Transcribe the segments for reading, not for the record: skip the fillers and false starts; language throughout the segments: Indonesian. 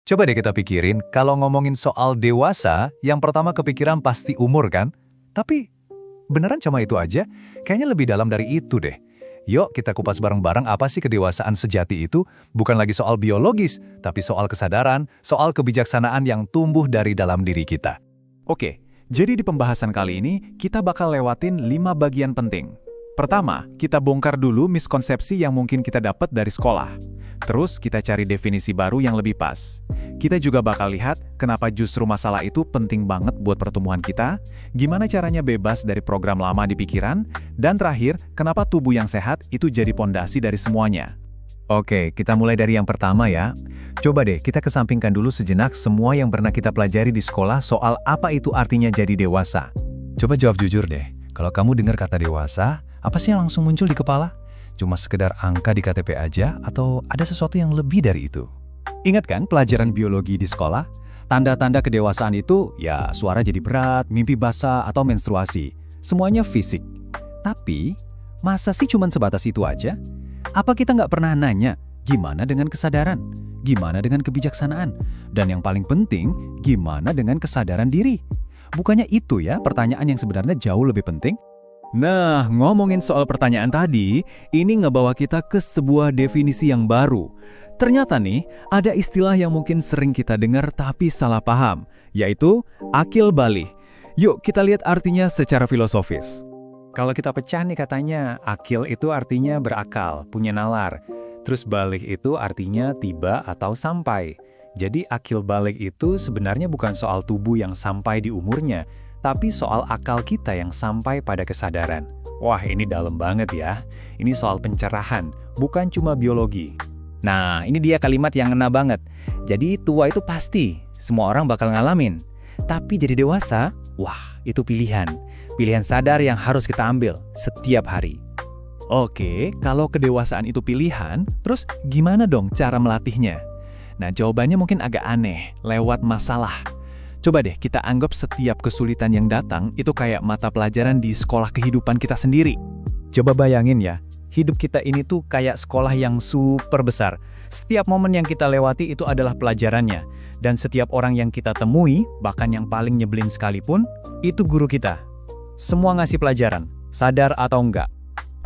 Coba deh kita pikirin, kalau ngomongin soal dewasa, yang pertama kepikiran pasti umur kan? Tapi beneran cuma itu aja? Kayaknya lebih dalam dari itu deh. Yuk kita kupas bareng-bareng apa sih kedewasaan sejati itu? Bukan lagi soal biologis, tapi soal kesadaran, soal kebijaksanaan yang tumbuh dari dalam diri kita. Oke, jadi di pembahasan kali ini kita bakal lewatin 5 bagian penting. Pertama, kita bongkar dulu miskonsepsi yang mungkin kita dapat dari sekolah. Terus kita cari definisi baru yang lebih pas. Kita juga bakal lihat kenapa justru masalah itu penting banget buat pertumbuhan kita, gimana caranya bebas dari program lama di pikiran, dan terakhir, kenapa tubuh yang sehat itu jadi pondasi dari semuanya. Oke, kita mulai dari yang pertama ya. Coba deh kita kesampingkan dulu sejenak semua yang pernah kita pelajari di sekolah soal apa itu artinya jadi dewasa. Coba jawab jujur deh, kalau kamu dengar kata dewasa, apa sih yang langsung muncul di kepala? Cuma sekedar angka di KTP aja atau ada sesuatu yang lebih dari itu? Ingat kan pelajaran biologi di sekolah? Tanda-tanda kedewasaan itu ya suara jadi berat, mimpi basah, atau menstruasi. Semuanya fisik. Tapi, masa sih cuma sebatas itu aja? Apa kita nggak pernah nanya, gimana dengan kesadaran? Gimana dengan kebijaksanaan? Dan yang paling penting, gimana dengan kesadaran diri? Bukannya itu ya pertanyaan yang sebenarnya jauh lebih penting? Nah, ngomongin soal pertanyaan tadi, ini ngebawa kita ke sebuah definisi yang baru. Ternyata nih, ada istilah yang mungkin sering kita dengar tapi salah paham, yaitu akil balik. Yuk kita lihat artinya secara filosofis. Kalau kita pecah nih katanya, akil itu artinya berakal, punya nalar. Terus balik itu artinya tiba atau sampai. Jadi akil balik itu sebenarnya bukan soal tubuh yang sampai di umurnya, tapi soal akal kita yang sampai pada kesadaran. Wah, ini dalam banget ya. Ini soal pencerahan, bukan cuma biologi. Nah, ini dia kalimat yang ngena banget. Jadi tua itu pasti, semua orang bakal ngalamin. Tapi jadi dewasa, wah, itu pilihan. Pilihan sadar yang harus kita ambil setiap hari. Oke, kalau kedewasaan itu pilihan, terus gimana dong cara melatihnya? Nah, jawabannya mungkin agak aneh, lewat masalah. Coba deh kita anggap setiap kesulitan yang datang itu kayak mata pelajaran di sekolah kehidupan kita sendiri. Coba bayangin ya, hidup kita ini tuh kayak sekolah yang super besar. Setiap momen yang kita lewati itu adalah pelajarannya. Dan setiap orang yang kita temui, bahkan yang paling nyebelin sekalipun, itu guru kita. Semua ngasih pelajaran, sadar atau enggak.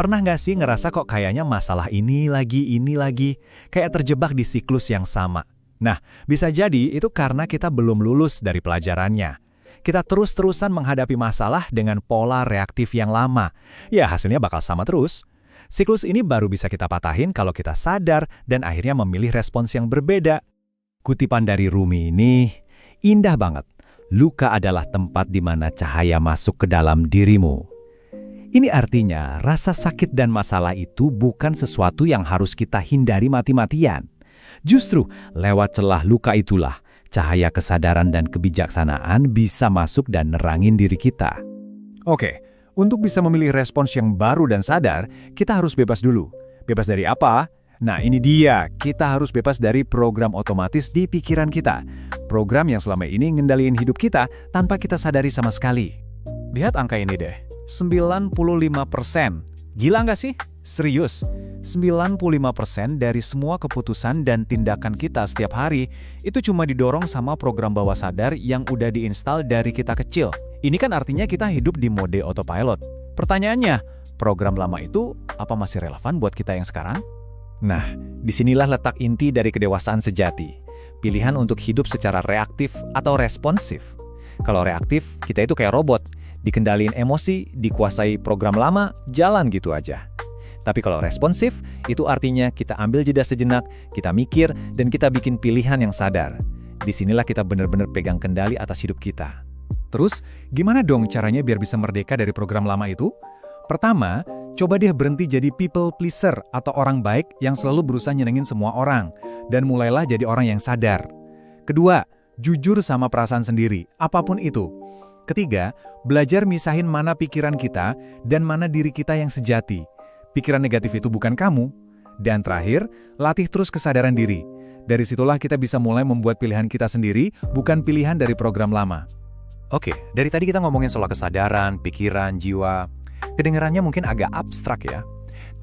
Pernah nggak sih ngerasa kok kayaknya masalah ini lagi, kayak terjebak di siklus yang sama? Nah, bisa jadi itu karena kita belum lulus dari pelajarannya. Kita terus-terusan menghadapi masalah dengan pola reaktif yang lama. Ya, hasilnya bakal sama terus. Siklus ini baru bisa kita patahin kalau kita sadar dan akhirnya memilih respons yang berbeda. Kutipan dari Rumi ini indah banget. Luka adalah tempat di mana cahaya masuk ke dalam dirimu. Ini artinya rasa sakit dan masalah itu bukan sesuatu yang harus kita hindari mati-matian. Justru, lewat celah luka itulah, cahaya kesadaran dan kebijaksanaan bisa masuk dan nerangin diri kita. Oke, untuk bisa memilih respons yang baru dan sadar, kita harus bebas dulu. Bebas dari apa? Nah, ini dia, kita harus bebas dari program otomatis di pikiran kita. Program yang selama ini ngendaliin hidup kita tanpa kita sadari sama sekali. Lihat angka ini deh, 95%. Gila nggak sih? Serius, 95% dari semua keputusan dan tindakan kita setiap hari itu cuma didorong sama program bawah sadar yang udah diinstal dari kita kecil. Ini kan artinya kita hidup di mode autopilot. Pertanyaannya, program lama itu apa masih relevan buat kita yang sekarang? Nah, disinilah letak inti dari kedewasaan sejati. Pilihan untuk hidup secara reaktif atau responsif. Kalau reaktif, kita itu kayak robot. Dikendaliin emosi, dikuasai program lama, jalan gitu aja. Tapi kalau responsif, itu artinya kita ambil jeda sejenak, kita mikir, dan kita bikin pilihan yang sadar. Disinilah kita benar-benar pegang kendali atas hidup kita. Terus, gimana dong caranya biar bisa merdeka dari program lama itu? Pertama, coba deh berhenti jadi people pleaser atau orang baik yang selalu berusaha nyenengin semua orang, dan mulailah jadi orang yang sadar. Kedua, jujur sama perasaan sendiri, apapun itu. Ketiga, belajar misahin mana pikiran kita dan mana diri kita yang sejati. Pikiran negatif itu bukan kamu. Dan terakhir, latih terus kesadaran diri. Dari situlah kita bisa mulai membuat pilihan kita sendiri, bukan pilihan dari program lama. Oke, dari tadi kita ngomongin soal kesadaran, pikiran, jiwa. Kedengarannya mungkin agak abstrak ya.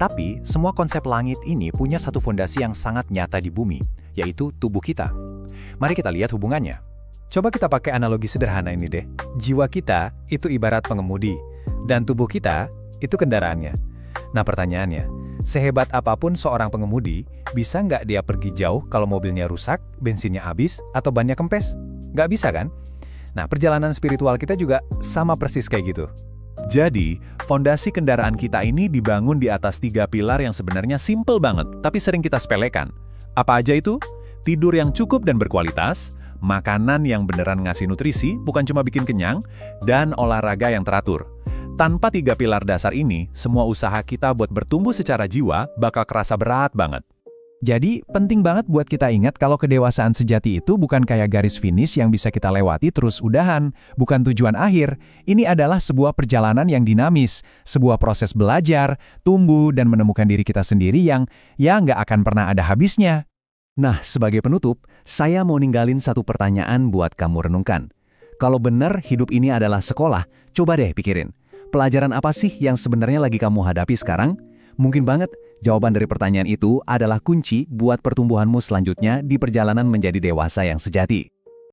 Tapi, semua konsep langit ini punya satu fondasi yang sangat nyata di bumi, yaitu tubuh kita. Mari kita lihat hubungannya. Coba kita pakai analogi sederhana ini deh. Jiwa kita itu ibarat pengemudi, dan tubuh kita itu kendaraannya. Nah pertanyaannya, sehebat apapun seorang pengemudi, bisa nggak dia pergi jauh kalau mobilnya rusak, bensinnya habis, atau bannya kempes? Nggak bisa kan? Nah perjalanan spiritual kita juga sama persis kayak gitu. Jadi, fondasi kendaraan kita ini dibangun di atas 3 pilar yang sebenarnya simple banget, tapi sering kita sepelekan. Apa aja itu? Tidur yang cukup dan berkualitas, makanan yang beneran ngasih nutrisi, bukan cuma bikin kenyang, dan olahraga yang teratur. Tanpa 3 pilar dasar ini, semua usaha kita buat bertumbuh secara jiwa bakal kerasa berat banget. Jadi, penting banget buat kita ingat kalau kedewasaan sejati itu bukan kayak garis finish yang bisa kita lewati terus udahan, bukan tujuan akhir. Ini adalah sebuah perjalanan yang dinamis, sebuah proses belajar, tumbuh, dan menemukan diri kita sendiri yang ya nggak akan pernah ada habisnya. Nah, sebagai penutup, saya mau ninggalin satu pertanyaan buat kamu renungkan. Kalau benar hidup ini adalah sekolah, coba deh pikirin. Pelajaran apa sih yang sebenarnya lagi kamu hadapi sekarang? Mungkin banget jawaban dari pertanyaan itu adalah kunci buat pertumbuhanmu selanjutnya di perjalanan menjadi dewasa yang sejati.